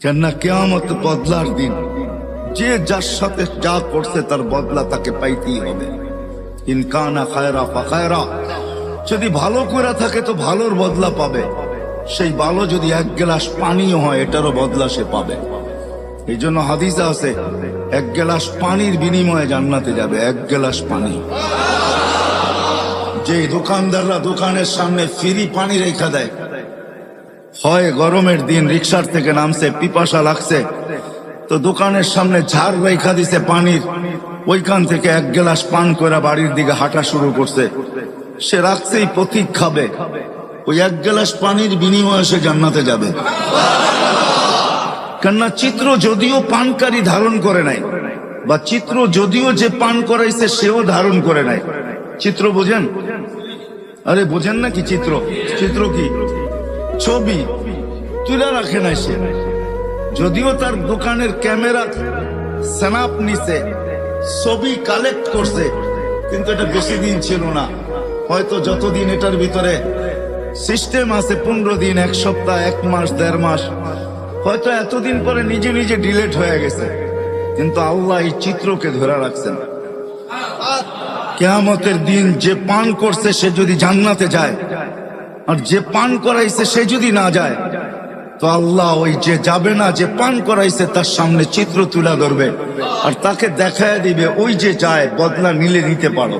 কেননা কিয়ামত বদলার দিন। যে যার সাথে যা করছে তার বদলা তাকে পাইতেই হবে। ইন কানা খায়রা ফাখায়রা, যদি ভালো করে থাকে তো ভালোর বদলা পাবে। সেই ভালো যদি এক গ্লাস পানিও হয় এটারও বদলা সে পাবে। এই জন্য হাদিসে আছে এক গ্লাস পানির বিনিময়ে জান্নাতে যাবে, এক গ্লাস পানি। যে দোকানদাররা দোকানের সামনে ফ্রি পানি রেখা দেয়, হয় গরমের দিন রিক্সার থেকে নামছে, পিপাসা লাগছে, তো দোকানের সামনে ঝাড় রেখা দিছে পানির, ওইখান থেকে এক গ্লাস পান করে বাড়ির দিকে হাঁটা শুরু করছে। সে রাখছেই পথিক খাবে, ওই এক গ্লাস পানির বিনিময়ে সে জান্নাতে যাবে। কেননা চিত্র যদিও পানকারী ধারণ করে নাই, বা চিত্র যদিও যে পান করাইছে সেও ধারণ করে নাই। চিত্র বোঝেন? আরে বোঝেন না কি চিত্র? চিত্র কি? ছবি তুলে রাখে নাই সে, যদিও তার দোকানের ক্যামেরা স্ন্যাপ নিছে, ছবি কালেক্ট করছে, কিন্তু এটা বেশি দিন ছিল না। হয়তো যতদিন এটার ভিতরে সিস্টেম আছে, 15 দিন, 1 সপ্তাহ, 1 মাস, 1.5 মাস, হয়তো এতদিন পরে নিজে নিজে ডিলেট হয়ে গেছে, কিন্তু আল্লাহ এই চিত্রকে ধরে রাখছেন। কিয়ামতের দিন যে পান করছে সে যদি জান্নাতে যায়, আর যে পান করাইছে সে যদি না যায়, তো আল্লাহ ওই যে যাবে না, যে পান করাইছে তার সামনে চিত্র তুলে ধরবে আর তাকে দেখায় দিবে, ওই যে যায় বদলা নিলে নিতে পারো।